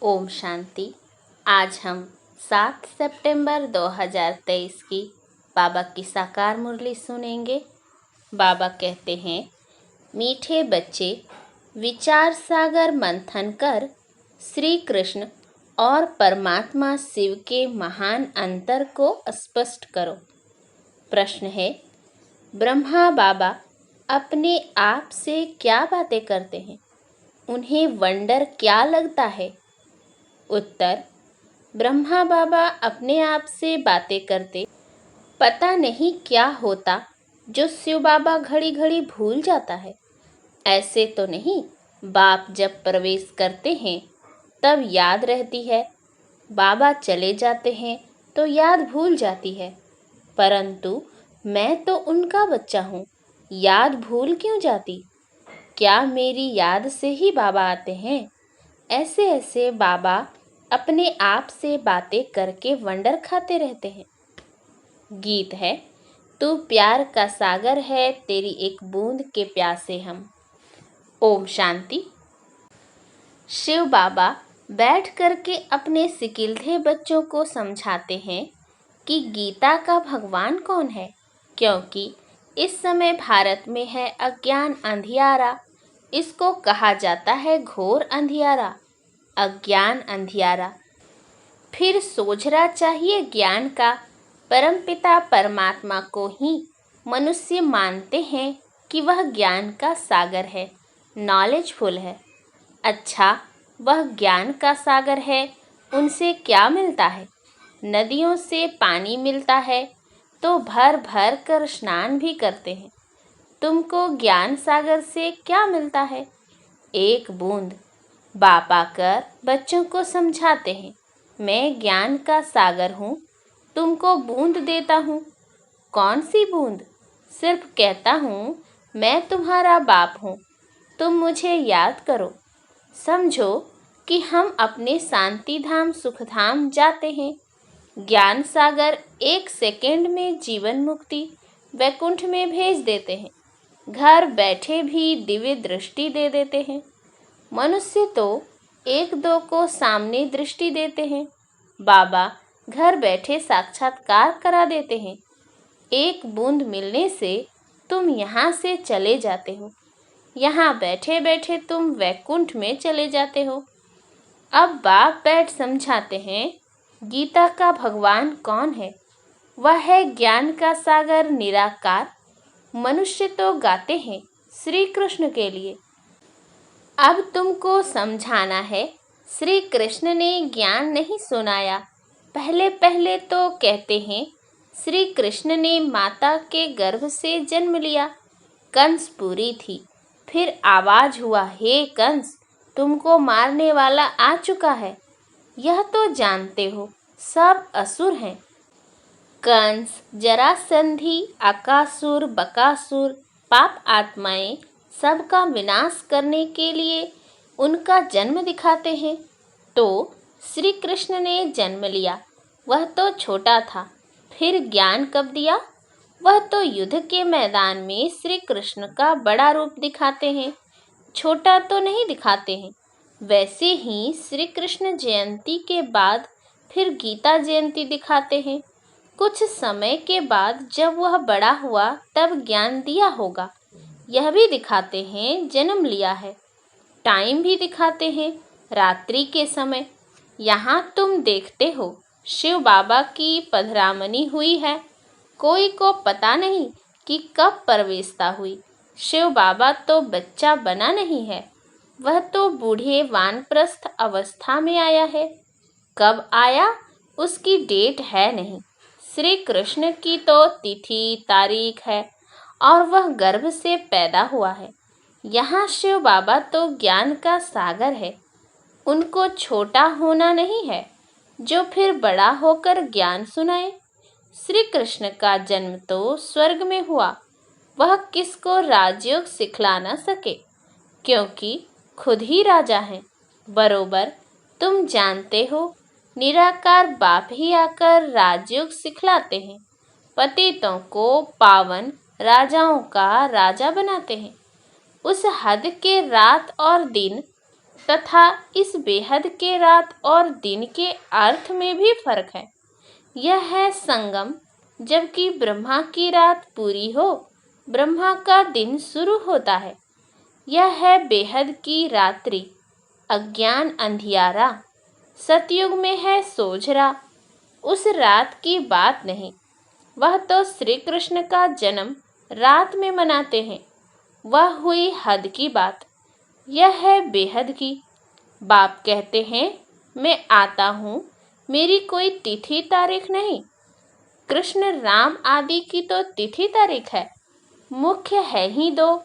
ओम शांति। आज हम 7 सितंबर 2023 की बाबा की साकार मुरली सुनेंगे। बाबा कहते हैं, मीठे बच्चे, विचार सागर मंथन कर श्री कृष्ण और परमात्मा शिव के महान अंतर को स्पष्ट करो। प्रश्न है, ब्रह्मा बाबा अपने आप से क्या बातें करते हैं? उन्हें वंडर क्या लगता है? उत्तर, ब्रह्मा बाबा अपने आप से बातें करते। पता नहीं क्या होता जो शिव बाबा घड़ी घड़ी भूल जाता है। ऐसे तो नहीं, बाप जब प्रवेश करते हैं तब याद रहती है, बाबा चले जाते हैं तो याद भूल जाती है। परंतु मैं तो उनका बच्चा हूँ, याद भूल क्यों जाती? क्या मेरी याद से ही बाबा आते हैं? ऐसे ऐसे बाबा अपने आप से बातें करके वंडर खाते रहते हैं। गीत है, तू प्यार का सागर है, तेरी एक बूंद के प्यासे हम। ओम शांति। शिव बाबा बैठ करके अपने सिकिलधे बच्चों को समझाते हैं कि गीता का भगवान कौन है, क्योंकि इस समय भारत में है अज्ञान अंधियारा। इसको कहा जाता है घोर अंधियारा, अज्ञान अंधियारा। फिर सोचना चाहिए ज्ञान का। परमपिता परमात्मा को ही मनुष्य मानते हैं कि वह ज्ञान का सागर है, नॉलेजफुल है। अच्छा, वह ज्ञान का सागर है, उनसे क्या मिलता है? नदियों से पानी मिलता है तो भर भर कर स्नान भी करते हैं। तुमको ज्ञान सागर से क्या मिलता है? एक बूंद। बाप आकर बच्चों को समझाते हैं, मैं ज्ञान का सागर हूँ, तुमको बूंद देता हूँ। कौन सी बूंद? सिर्फ कहता हूँ मैं तुम्हारा बाप हूँ, तुम मुझे याद करो। समझो कि हम अपने शांति धाम सुखधाम जाते हैं। ज्ञान सागर 1 सेकेंड में जीवन मुक्ति वैकुंठ में भेज देते हैं। घर बैठे भी दिव्य दृष्टि दे देते हैं। मनुष्य तो 1-2 को सामने दृष्टि देते हैं, बाबा घर बैठे साक्षात्कार करा देते हैं। एक बूंद मिलने से तुम यहाँ से चले जाते हो, यहाँ बैठे बैठे तुम वैकुंठ में चले जाते हो। अब बाप बैठ समझाते हैं, गीता का भगवान कौन है? वह है ज्ञान का सागर निराकार। मनुष्य तो गाते हैं श्री कृष्ण के लिए। अब तुमको समझाना है, श्री कृष्ण ने ज्ञान नहीं सुनाया। पहले पहले तो कहते हैं श्री कृष्ण ने माता के गर्भ से जन्म लिया, कंस पूरी थी। फिर आवाज हुआ, हे कंस, तुमको मारने वाला आ चुका है। यह तो जानते हो सब असुर हैं। कंस, जरासंधी, अकासुर, बकासुर, पाप आत्माएं सबका विनाश करने के लिए उनका जन्म दिखाते हैं। तो श्री कृष्ण ने जन्म लिया, वह तो छोटा था। फिर ज्ञान कब दिया? वह तो युद्ध के मैदान में श्री कृष्ण का बड़ा रूप दिखाते हैं, छोटा तो नहीं दिखाते हैं। वैसे ही श्री कृष्ण जयंती के बाद फिर गीता जयंती दिखाते हैं। कुछ समय के बाद जब वह बड़ा हुआ तब ज्ञान दिया होगा। यह भी दिखाते हैं जन्म लिया है। टाइम भी दिखाते हैं, रात्रि के समय। यहाँ तुम देखते हो शिव बाबा की पधरामनी हुई है। कोई को पता नहीं कि कब प्रवेशता हुई। शिव बाबा तो बच्चा बना नहीं है, वह तो बूढ़े वानप्रस्थ अवस्था में आया है। कब आया उसकी डेट है नहीं। श्री कृष्ण की तो तिथि तारीख है और वह गर्भ से पैदा हुआ है। यहाँ शिव बाबा तो ज्ञान का सागर है, उनको छोटा होना नहीं है जो फिर बड़ा होकर ज्ञान सुनाए। श्री कृष्ण का जन्म तो स्वर्ग में हुआ, वह किसको राजयोग सिखला न सके, क्योंकि खुद ही राजा हैं। बरोबर तुम जानते हो, निराकार बाप ही आकर राजयोग सिखलाते हैं, पतितों को पावन, राजाओं का राजा बनाते हैं। उस हद के रात और दिन तथा इस बेहद के रात और दिन के अर्थ में भी फर्क है। यह है संगम, जबकि ब्रह्मा की रात पूरी हो, ब्रह्मा का दिन शुरू होता है। यह है बेहद की रात्रि, अज्ञान अंधियारा, सतयुग में है सोझरा। उस रात की बात नहीं, वह तो श्री कृष्ण का जन्म रात में मनाते हैं। वह हुई हद की बात, यह है बेहद की। बाप कहते हैं मैं आता हूँ, मेरी कोई तिथि तारीख नहीं। कृष्ण राम आदि की तो तिथि तारीख है, मुख्य है ही दो।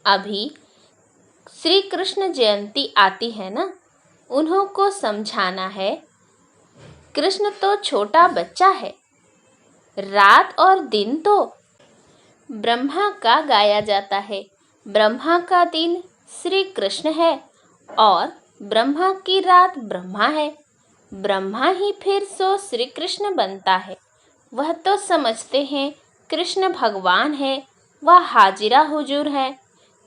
अभी श्री कृष्ण जयंती आती है ना, उन्हों को समझाना है। कृष्ण तो छोटा बच्चा है, रात और दिन तो ब्रह्मा का गाया जाता है। ब्रह्मा का दिन श्री कृष्ण है और ब्रह्मा की रात ब्रह्मा है। ब्रह्मा ही फिर सो श्री कृष्ण बनता है। वह तो समझते हैं कृष्ण भगवान है, वह हाजिरा हुजूर है।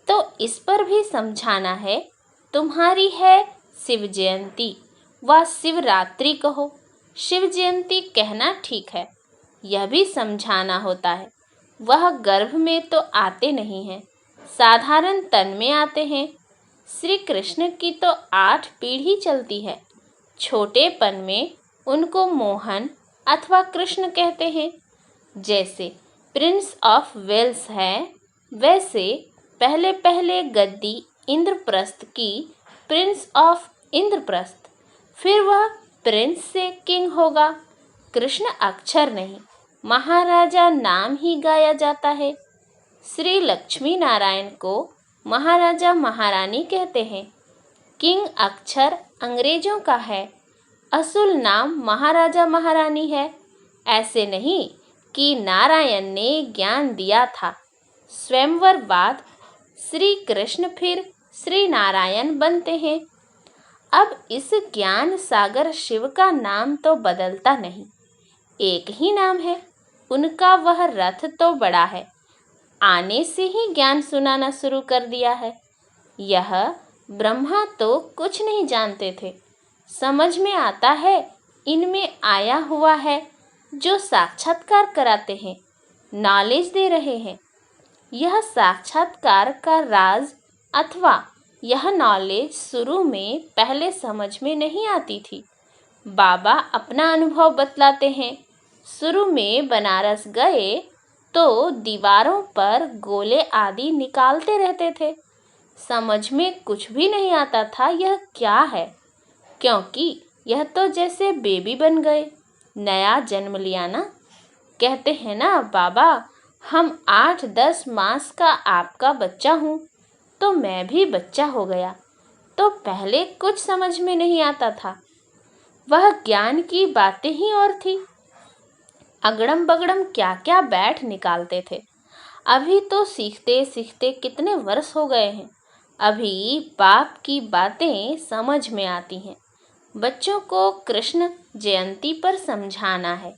तो इस पर भी समझाना है। तुम्हारी है शिव जयंती, वह शिवरात्रि कहो, शिव जयंती कहना ठीक है। यह भी समझाना होता है, वह गर्भ में तो आते नहीं हैं, साधारण तन में आते हैं। श्री कृष्ण की तो 8 पीढ़ी चलती है। छोटेपन में उनको मोहन अथवा कृष्ण कहते हैं। जैसे प्रिंस ऑफ वेल्स है, वैसे पहले पहले गद्दी इंद्रप्रस्थ की, प्रिंस ऑफ इंद्रप्रस्थ। फिर वह प्रिंस से किंग होगा। कृष्ण अक्षर नहीं, महाराजा नाम ही गाया जाता है। श्री लक्ष्मी नारायण को महाराजा महारानी कहते हैं। किंग अक्षर अंग्रेजों का है, असुल नाम महाराजा महारानी है। ऐसे नहीं कि नारायण ने ज्ञान दिया था। स्वयंवर बाद श्री कृष्ण फिर श्री नारायण बनते हैं। अब इस ज्ञान सागर शिव का नाम तो बदलता नहीं, एक ही नाम है उनका। वह रथ तो बड़ा है, आने से ही ज्ञान सुनाना शुरू कर दिया है। यह ब्रह्मा तो कुछ नहीं जानते थे, समझ में आता है इनमें आया हुआ है जो साक्षात्कार कराते हैं, नॉलेज दे रहे हैं। यह साक्षात्कार का राज अथवा यह नॉलेज शुरू में पहले समझ में नहीं आती थी। बाबा अपना अनुभव बतलाते हैं। शुरू में बनारस गए तो दीवारों पर गोले आदि निकालते रहते थे। समझ में कुछ भी नहीं आता था यह क्या है, क्योंकि यह तो जैसे बेबी बन गए, नया जन्म लिया ना। कहते हैं ना बाबा, हम 8-10 मास का आपका बच्चा हूँ, तो मैं भी बच्चा हो गया। तो पहले कुछ समझ में नहीं आता था, वह ज्ञान की बातें ही और थी। अगड़म बगड़म क्या क्या बैठ निकालते थे। अभी तो सीखते सीखते कितने वर्ष हो गए हैं, अभी बाप की बातें समझ में आती हैं। बच्चों को कृष्ण जयंती पर समझाना है।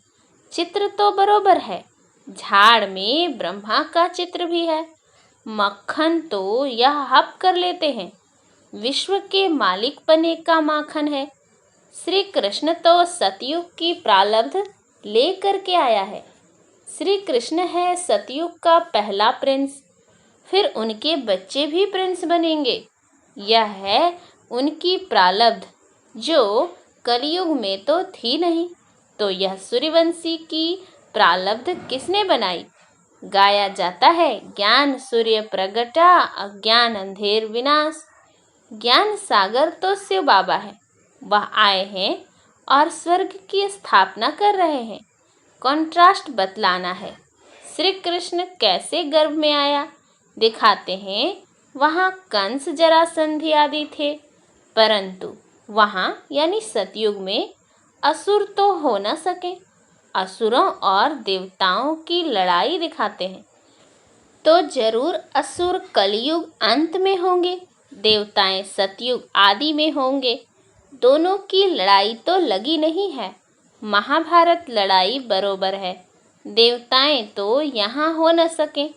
चित्र तो बरोबर है, झाड़ में ब्रह्मा का चित्र भी है। मक्खन तो यह हप कर लेते हैं, विश्व के मालिक पने का माखन है। श्री कृष्ण तो सतयुग की प्रारब्ध ले करके आया है। श्री कृष्ण है सतयुग का पहला प्रिंस, फिर उनके बच्चे भी प्रिंस बनेंगे। यह है उनकी प्रारब्ध जो कलयुग में तो थी नहीं। तो यह सूर्यवंशी की प्रारब्ध किसने बनाई? गाया जाता है, ज्ञान सूर्य प्रगटा, अज्ञान अंधेर विनाश। ज्ञान सागर तो शिव बाबा है, वह आए हैं और स्वर्ग की स्थापना कर रहे हैं। कॉन्ट्रास्ट बतलाना है। श्री कृष्ण कैसे गर्भ में आया दिखाते हैं। वहाँ कंस जरासंधि आदि थे, परंतु वहाँ यानी सतयुग में असुर तो हो न सके। असुरों और देवताओं की लड़ाई दिखाते हैं। तो जरूर असुर कलयुग अंत में होंगे, देवताएं सतयुग आदि में होंगे। दोनों की लड़ाई तो लगी नहीं है, महाभारत लड़ाई बरोबर है। देवताएं तो यहाँ हो न सके,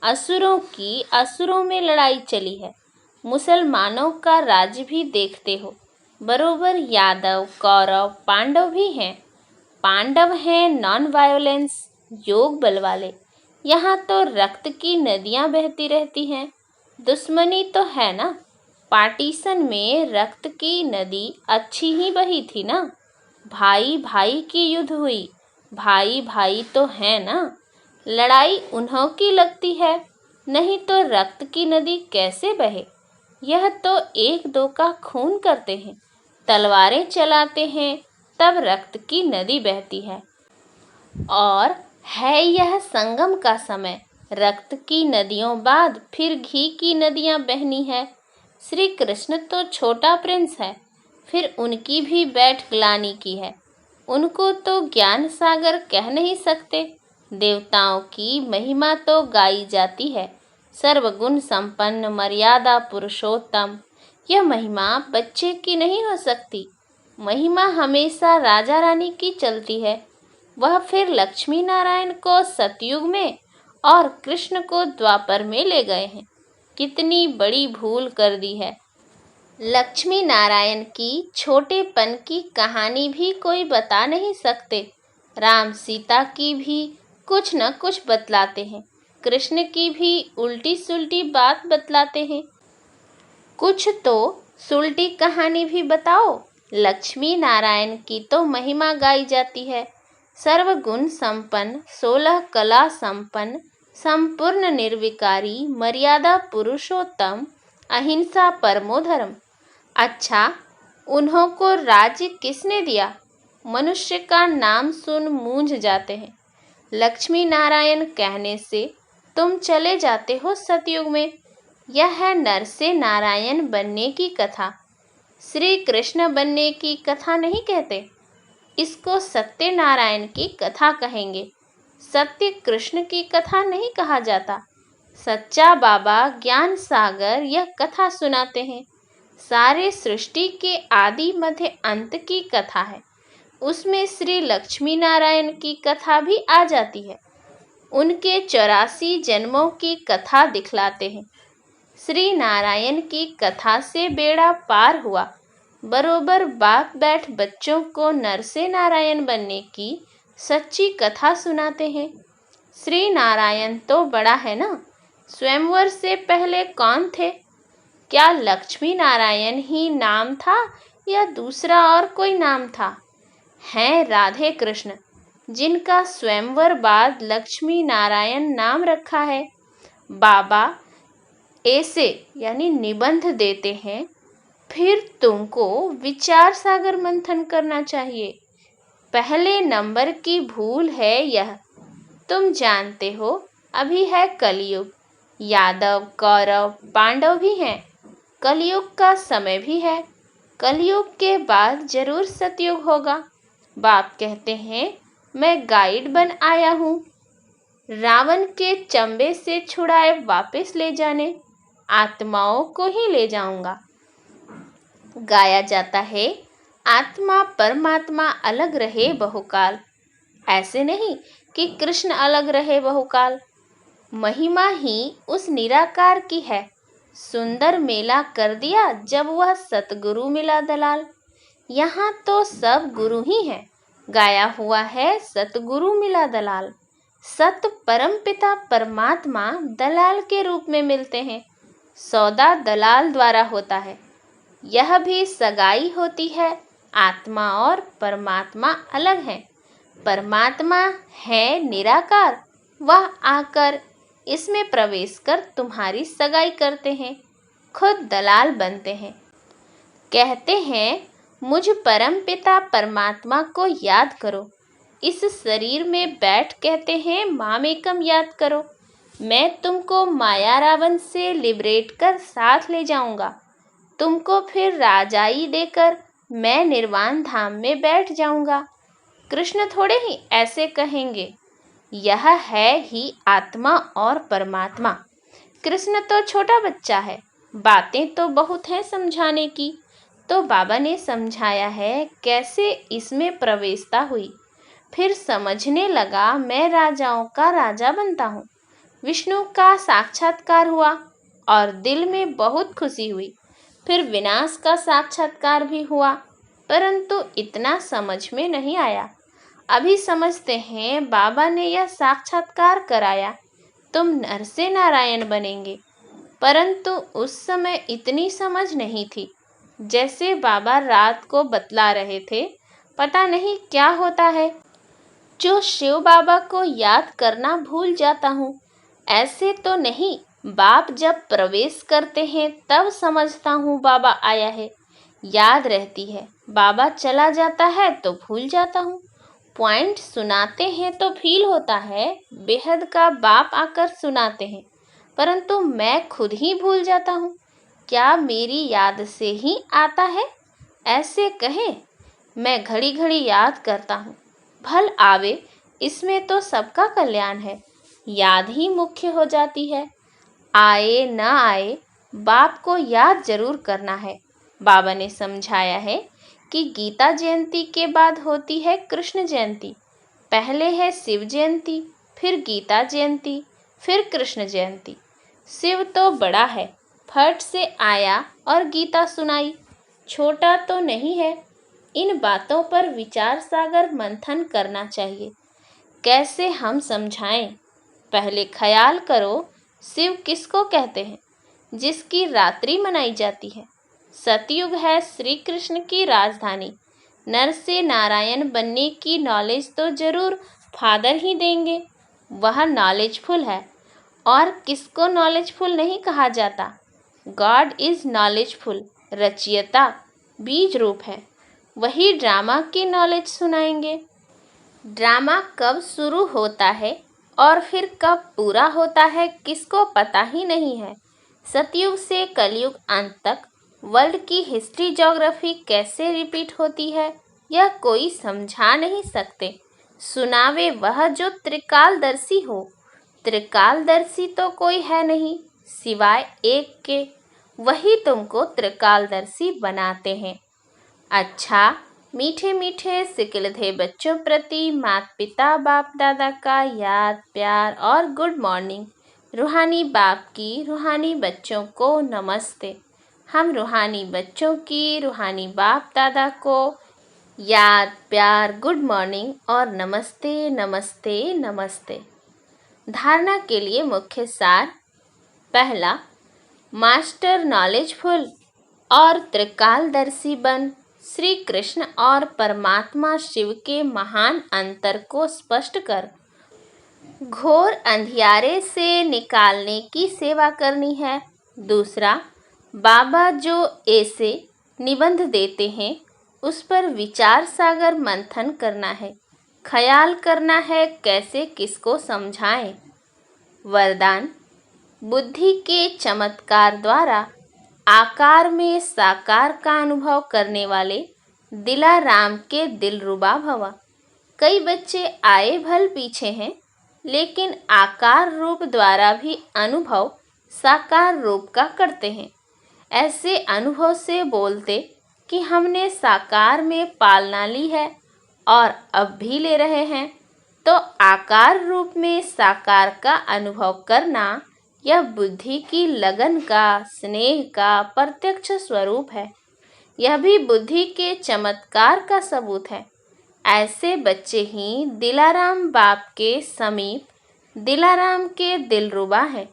असुरों की असुरों में लड़ाई चली है। मुसलमानों का राज्य भी देखते हो, बरोबर यादव, कौरव, पांडव भी हैं। पांडव हैं नॉन वायोलेंस, योग बल वाले। यहाँ तो रक्त की नदियाँ बहती रहती हैं। दुश्मनी तो है ना, पार्टीशन में रक्त की नदी अच्छी ही बही थी ना। भाई भाई की युद्ध हुई, भाई भाई तो है ना। लड़ाई उन्हों की लगती है, नहीं तो रक्त की नदी कैसे बहे। यह तो एक दो का खून करते हैं, तलवारें चलाते हैं, तब रक्त की नदी बहती है। और है यह संगम का समय, रक्त की नदियों बाद फिर घी की नदियां बहनी है। श्री कृष्ण तो छोटा प्रिंस है, फिर उनकी भी बैठ ग्लानि की है। उनको तो ज्ञान सागर कह नहीं सकते। देवताओं की महिमा तो गाई जाती है, सर्वगुण संपन्न मर्यादा पुरुषोत्तम। यह महिमा बच्चे की नहीं हो सकती। महिमा हमेशा राजा रानी की चलती है। वह फिर लक्ष्मी नारायण को सतयुग में और कृष्ण को द्वापर में ले गए हैं। कितनी बड़ी भूल कर दी है। लक्ष्मी नारायण की छोटेपन की कहानी भी कोई बता नहीं सकते। राम सीता की भी कुछ न कुछ बतलाते हैं, कृष्ण की भी उल्टी सुल्टी बात बतलाते हैं। कुछ तो सुल्टी कहानी भी बताओ। लक्ष्मी नारायण की तो महिमा गाई जाती है। सर्वगुण संपन्न, 16 कला संपन्न, संपूर्ण निर्विकारी, मर्यादा पुरुषोत्तम, अहिंसा परमो धर्म। अच्छा, उन्हों को राज्य किसने दिया? मनुष्य का नाम सुन मूंझ जाते हैं। लक्ष्मी नारायण कहने से तुम चले जाते हो सतयुग में। यह है नर से नारायण बनने की कथा, श्री कृष्ण बनने की कथा नहीं कहते। इसको सत्य नारायण की कथा कहेंगे, सत्य कृष्ण की कथा नहीं कहा जाता। सच्चा बाबा ज्ञान सागर यह कथा सुनाते हैं। सारे सृष्टि के आदि मध्य अंत की कथा है, उसमें श्री लक्ष्मी नारायण की कथा भी आ जाती है। उनके 84 जन्मों की कथा दिखलाते हैं। श्री नारायण की कथा से बेड़ा पार हुआ, बरोबर बाप बैठ बच्चों को नर से नारायण बनने की सच्ची कथा सुनाते हैं। श्री नारायण तो बड़ा है ना। स्वयंवर से पहले कौन थे? क्या लक्ष्मी नारायण ही नाम था या दूसरा और कोई नाम था? हैं राधे कृष्ण, जिनका स्वयंवर बाद लक्ष्मी नारायण नाम रखा है। बाबा ऐसे यानी निबंध देते हैं, फिर तुमको विचार सागर मंथन करना चाहिए। पहले नंबर की भूल है यह। तुम जानते हो अभी है कलयुग, यादव, कौरव, पांडव भी हैं। कलयुग का समय भी है। कलयुग के बाद जरूर सतयुग होगा। बाप कहते हैं मैं गाइड बन आया हूँ, रावण के चंबे से छुड़ाए वापस ले जाने, आत्माओं को ही ले जाऊंगा। गाया जाता है आत्मा परमात्मा अलग रहे बहुकाल। ऐसे नहीं कि कृष्ण अलग रहे बहुकाल। महिमा ही उस निराकार की है। सुंदर मेला कर दिया जब वह सतगुरु मिला दलाल। यहाँ तो सब गुरु ही हैं। गाया हुआ है सतगुरु मिला दलाल। सत परम पिता परमात्मा दलाल के रूप में मिलते हैं। सौदा दलाल द्वारा होता है। यह भी सगाई होती है। आत्मा और परमात्मा अलग हैं। परमात्मा है निराकार, वह आकर इसमें प्रवेश कर तुम्हारी सगाई करते हैं, खुद दलाल बनते हैं। कहते हैं मुझ परम पिता परमात्मा को याद करो। इस शरीर में बैठ कहते हैं मामेकम याद करो। मैं तुमको माया रावण से लिबरेट कर साथ ले जाऊंगा। तुमको फिर राजाई देकर मैं निर्वाण धाम में बैठ जाऊंगा। कृष्ण थोड़े ही ऐसे कहेंगे। यह है ही आत्मा और परमात्मा। कृष्ण तो छोटा बच्चा है, बातें तो बहुत हैं समझाने की। तो बाबा ने समझाया है कैसे इसमें प्रवेशता हुई। फिर समझने लगा मैं राजाओं का राजा बनता हूँ। विष्णु का साक्षात्कार हुआ। और दिल में बहुत खुशी हुई। फिर विनाश का साक्षात्कार भी हुआ, परंतु इतना समझ में नहीं आया। अभी समझते हैं बाबा ने यह साक्षात्कार कराया, तुम नर से नारायण बनेंगे। परंतु उस समय इतनी समझ नहीं थी। जैसे बाबा रात को बतला रहे थे, पता नहीं क्या होता है जो शिव बाबा को याद करना भूल जाता हूँ। ऐसे तो नहीं, बाप जब प्रवेश करते हैं तब समझता हूँ बाबा आया है, याद रहती है। बाबा चला जाता है तो भूल जाता हूँ। पॉइंट सुनाते हैं तो फील होता है बेहद का बाप आकर सुनाते हैं, परंतु मैं खुद ही भूल जाता हूँ। क्या मेरी याद से ही आता है? ऐसे कहें, मैं घड़ी घड़ी याद करता हूँ। भल आवे, इसमें तो सबका कल्याण है। याद ही मुख्य हो जाती है। आए न आए, बाप को याद जरूर करना है। बाबा ने समझाया है कि गीता जयंती के बाद होती है कृष्ण जयंती। पहले है शिव जयंती, फिर गीता जयंती, फिर कृष्ण जयंती। शिव तो बड़ा है, फट से आया और गीता सुनाई। छोटा तो नहीं है। इन बातों पर विचार सागर मंथन करना चाहिए। कैसे हम समझाएं? पहले ख्याल करो, शिव किसको कहते हैं? जिसकी रात्रि मनाई जाती है। सतयुग है श्री कृष्ण की राजधानी। नर से नारायण बनने की नॉलेज तो जरूर फादर ही देंगे। वह नॉलेजफुल है। और किसको नॉलेजफुल नहीं कहा जाता? God is knowledgeful. रचयिता बीज रूप है। वही ड्रामा की नॉलेज सुनाएंगे। ड्रामा कब शुरू होता है और फिर कब पूरा होता है किसको पता ही नहीं है। सतयुग से कलयुग अंत तक वर्ल्ड की हिस्ट्री ज्योग्राफी कैसे रिपीट होती है, यह कोई समझा नहीं सकते। सुनावे वह जो त्रिकालदर्शी हो। त्रिकालदर्शी तो कोई है नहीं सिवाय एक के, वही तुमको त्रिकालदर्शी बनाते हैं। अच्छा, मीठे मीठे सिकिलधे बच्चों प्रति माता पिता बाप दादा का याद प्यार और गुड मॉर्निंग। रूहानी बाप की रूहानी बच्चों को नमस्ते। हम रूहानी बच्चों की रूहानी बाप दादा को याद प्यार गुड मॉर्निंग और नमस्ते नमस्ते नमस्ते। धारणा के लिए मुख्य सार। पहला, मास्टर नॉलेजफुल और त्रिकालदर्शी बन श्री कृष्ण और परमात्मा शिव के महान अंतर को स्पष्ट कर। घोर अंधियारे से निकालने की सेवा करनी है। दूसरा, बाबा जो ऐसे निबंध देते हैं उस पर विचार सागर मंथन करना है। ख्याल करना है कैसे किसको समझाएं। वरदान, बुद्धि के चमत्कार द्वारा आकार में साकार का अनुभव करने वाले दिलाराम के दिलरुबा भवा। कई बच्चे आए भल पीछे हैं, लेकिन आकार रूप द्वारा भी अनुभव साकार रूप का करते हैं। ऐसे अनुभव से बोलते कि हमने साकार में पालना ली है और अब भी ले रहे हैं, तो आकार रूप में साकार का अनुभव करना यह बुद्धि की लगन का स्नेह का प्रत्यक्ष स्वरूप है। यह भी बुद्धि के चमत्कार का सबूत है। ऐसे बच्चे ही दिलाराम बाप के समीप दिलाराम के दिलरुबा है,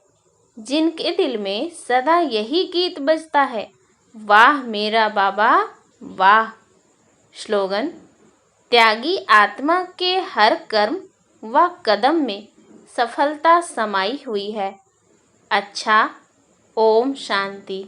जिनके दिल में सदा यही गीत बजता है, वाह मेरा बाबा वाह। स्लोगन, त्यागी आत्मा के हर कर्म व कदम में सफलता समाई हुई है। अच्छा, ओम शांति।